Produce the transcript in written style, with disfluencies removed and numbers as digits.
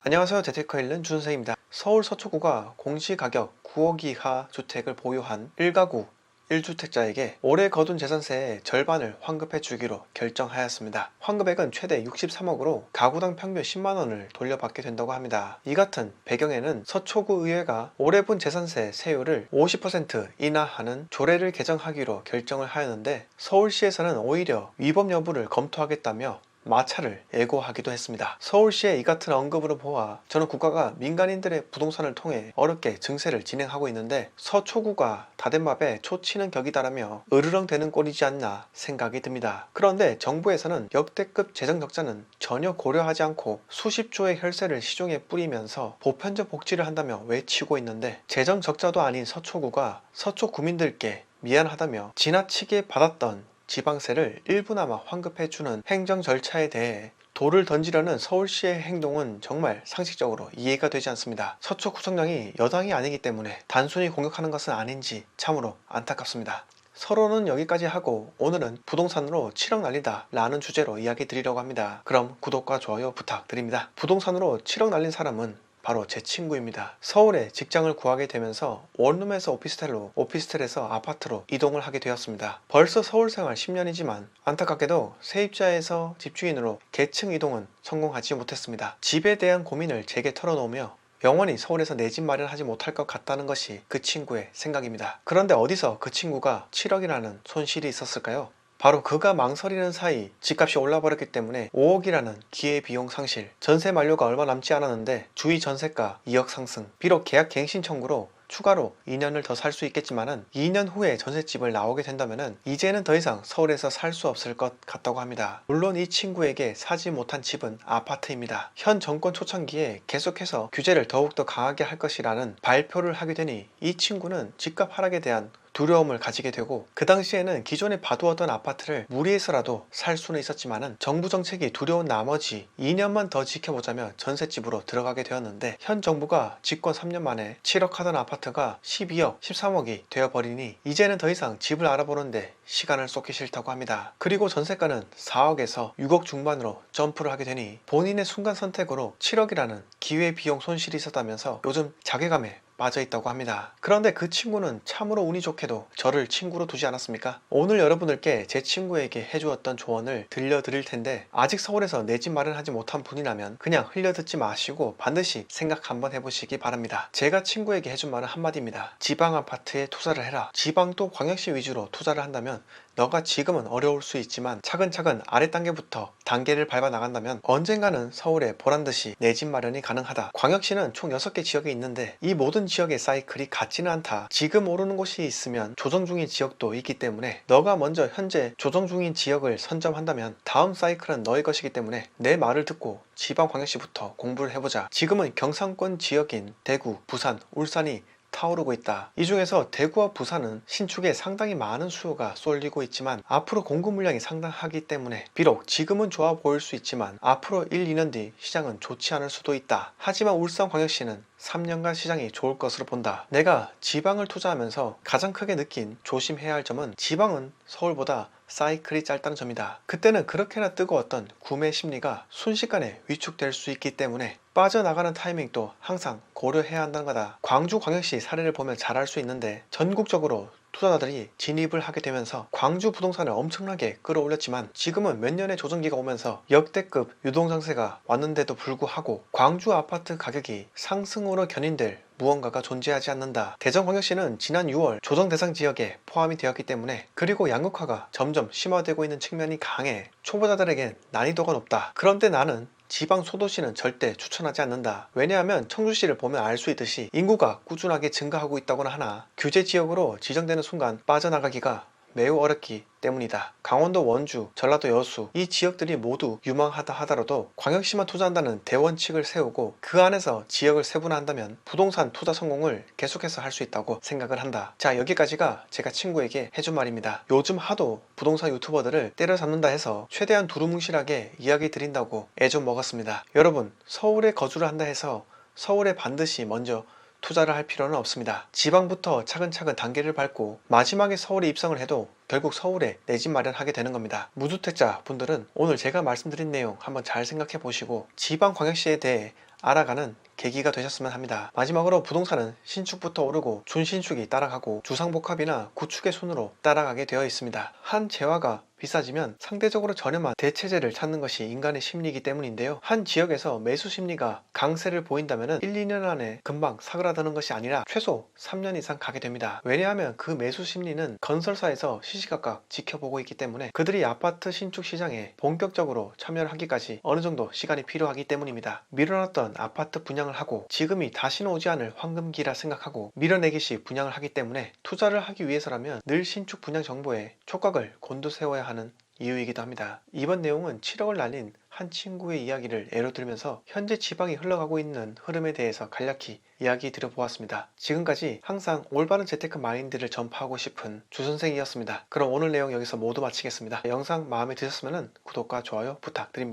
안녕하세요. 재테크 읽는 준선생입니다. 서울 서초구가 공시가격 9억 이하 주택을 보유한 1가구 1주택자에게 올해 거둔 재산세의 절반을 환급해 주기로 결정하였습니다. 환급액은 최대 63억으로 가구당 평균 10만원을 돌려받게 된다고 합니다. 이 같은 배경에는 서초구 의회가 올해 분 재산세 세율을 50% 인하하는 조례를 개정하기로 결정을 하였는데, 서울시에서는 오히려 위법 여부를 검토하겠다며 마찰을 예고하기도 했습니다. 서울시의 이 같은 언급으로 보아 저는 국가가 민간인들의 부동산을 통해 어렵게 증세를 진행하고 있는데 서초구가 다된밥에 초치는 격이다라며 으르렁대는 꼴이지 않나 생각이 듭니다. 그런데 정부에서는 역대급 재정 적자는 전혀 고려하지 않고 수십조의 혈세를 시중에 뿌리면서 보편적 복지를 한다며 외치고 있는데, 재정 적자도 아닌 서초구가 서초 구민들께 미안하다며 지나치게 받았던 지방세를 일부나마 환급해주는 행정 절차에 대해 돌을 던지려는 서울시의 행동은 정말 상식적으로 이해가 되지 않습니다. 서초 구청장이 여당이 아니기 때문에 단순히 공격하는 것은 아닌지 참으로 안타깝습니다. 서론은 여기까지 하고 오늘은 부동산으로 7억 날리다 라는 주제로 이야기 드리려고 합니다. 그럼 구독과 좋아요 부탁드립니다. 부동산으로 7억 날린 사람은 바로 제 친구입니다. 서울에 직장을 구하게 되면서 원룸에서 오피스텔로, 오피스텔에서 아파트로 이동을 하게 되었습니다. 벌써 서울 생활 10년이지만 안타깝게도 세입자에서 집주인으로 계층 이동은 성공하지 못했습니다. 집에 대한 고민을 제게 털어놓으며 영원히 서울에서 내 집 마련하지 못할 것 같다는 것이 그 친구의 생각입니다. 그런데 어디서 그 친구가 7억이라는 손실이 있었을까요? 바로 그가 망설이는 사이 집값이 올라버렸기 때문에 5억이라는 기회비용 상실, 전세 만료가 얼마 남지 않았는데 주위 전세가 2억 상승, 비록 계약 갱신 청구로 추가로 2년을 더 살 수 있겠지만은 2년 후에 전셋집을 나오게 된다면은 이제는 더 이상 서울에서 살 수 없을 것 같다고 합니다. 물론 이 친구에게 사지 못한 집은 아파트입니다. 현 정권 초창기에 계속해서 규제를 더욱더 강하게 할 것이라는 발표를 하게 되니 이 친구는 집값 하락에 대한 두려움을 가지게 되고, 그 당시에는 기존에 봐두었던 아파트를 무리해서라도 살 수는 있었지만은 정부 정책이 두려운 나머지 2년만 더 지켜보자며 전셋집으로 들어가게 되었는데, 현 정부가 집권 3년 만에 7억 하던 아파트가 12억, 13억이 되어버리니 이제는 더 이상 집을 알아보는데 시간을 쏟기 싫다고 합니다. 그리고 전세가는 4억에서 6억 중반으로 점프를 하게 되니 본인의 순간 선택으로 7억이라는 기회비용 손실이 있었다면서 요즘 자괴감에 빠져있다고 합니다. 그런데 그 친구는 참으로 운이 좋게도 저를 친구로 두지 않았습니까? 오늘 여러분들께 제 친구에게 해주었던 조언을 들려드릴 텐데, 아직 서울에서 내 집 마련하지 못한 분이라면 그냥 흘려듣지 마시고 반드시 생각 한번 해보시기 바랍니다. 제가 친구에게 해준 말은 한마디입니다. 지방 아파트에 투자를 해라. 지방도 광역시 위주로 투자를 한다면 너가 지금은 어려울 수 있지만 차근차근 아래 단계부터 단계를 밟아 나간다면 언젠가는 서울에 보란듯이 내 집 마련이 가능하다. 광역시는 총 6개 지역이 있는데 이 모든 지역의 사이클이 같지는 않다. 지금 오르는 곳이 있으면 조정 중인 지역도 있기 때문에 너가 먼저 현재 조정 중인 지역을 선점한다면 다음 사이클은 너의 것이기 때문에 내 말을 듣고 지방광역시부터 공부를 해보자. 지금은 경상권 지역인 대구, 부산, 울산이 타오르고 있다. 이 중에서 대구와 부산은 신축에 상당히 많은 수요가 쏠리고 있지만 앞으로 공급 물량이 상당하기 때문에 비록 지금은 좋아 보일 수 있지만 앞으로 1, 2년 뒤 시장은 좋지 않을 수도 있다. 하지만 울산광역시는 3년간 시장이 좋을 것으로 본다. 내가 지방을 투자하면서 가장 크게 느낀 조심해야 할 점은 지방은 서울보다 사이클이 짧다는 점이다. 그때는 그렇게나 뜨거웠던 구매 심리가 순식간에 위축될 수 있기 때문에 빠져나가는 타이밍도 항상 고려해야 한다는 거다. 광주광역시 사례를 보면 잘 알 수 있는데 전국적으로 투자자들이 진입을 하게 되면서 광주 부동산을 엄청나게 끌어올렸지만 지금은 몇 년의 조정기가 오면서 역대급 유동장세가 왔는데도 불구하고 광주 아파트 가격이 상승으로 견인될 무언가가 존재하지 않는다. 대전광역시는 지난 6월 조정 대상 지역에 포함이 되었기 때문에, 그리고 양극화가 점점 심화되고 있는 측면이 강해 초보자들에겐 난이도가 높다. 그런데 나는 지방 소도시는 절대 추천하지 않는다. 왜냐하면 청주시를 보면 알 수 있듯이 인구가 꾸준하게 증가하고 있다고나 하나 규제 지역으로 지정되는 순간 빠져나가기가 매우 어렵기 때문이다. 강원도 원주, 전라도 여수 이 지역들이 모두 유망하다 하더라도 광역시만 투자한다는 대원칙을 세우고 그 안에서 지역을 세분화한다면 부동산 투자 성공을 계속해서 할 수 있다고 생각을 한다. 자, 여기까지가 제가 친구에게 해준 말입니다. 요즘 하도 부동산 유튜버들을 때려잡는다 해서 최대한 두루뭉실하게 이야기 드린다고 애 좀 먹었습니다. 여러분, 서울에 거주를 한다 해서 서울에 반드시 먼저 투자를 할 필요는 없습니다. 지방부터 차근차근 단계를 밟고 마지막에 서울에 입성을 해도 결국 서울에 내 집 마련하게 되는 겁니다. 무주택자 분들은 오늘 제가 말씀드린 내용 한번 잘 생각해 보시고 지방광역시에 대해 알아가는 계기가 되셨으면 합니다. 마지막으로 부동산은 신축부터 오르고 준신축이 따라가고 주상복합이나 구축의 순으로 따라가게 되어 있습니다. 한 재화가 비싸지면 상대적으로 저렴한 대체재를 찾는 것이 인간의 심리이기 때문인데요. 한 지역에서 매수 심리가 강세를 보인다면 1, 2년 안에 금방 사그라드는 것이 아니라 최소 3년 이상 가게 됩니다. 왜냐하면 그 매수 심리는 건설사에서 시시각각 지켜보고 있기 때문에 그들이 아파트 신축 시장에 본격적으로 참여를 하기까지 어느 정도 시간이 필요하기 때문입니다. 밀어놨던 아파트 분양을 하고 지금이 다시는 오지 않을 황금기라 생각하고 밀어내기식 분양을 하기 때문에 투자를 하기 위해서라면 늘 신축 분양 정보에 촉각을 곤두세워야 하는 이유이기도 합니다. 이번 내용은 7억을 날린 한 친구의 이야기를 예로 들면서 현재 지방이 흘러가고 있는 흐름에 대해서 간략히 이야기 드려보았습니다. 지금까지 항상 올바른 재테크 마인드를 전파하고 싶은 주선생이었습니다. 그럼 오늘 내용 여기서 모두 마치겠습니다. 영상 마음에 드셨으면 구독과 좋아요 부탁드립니다.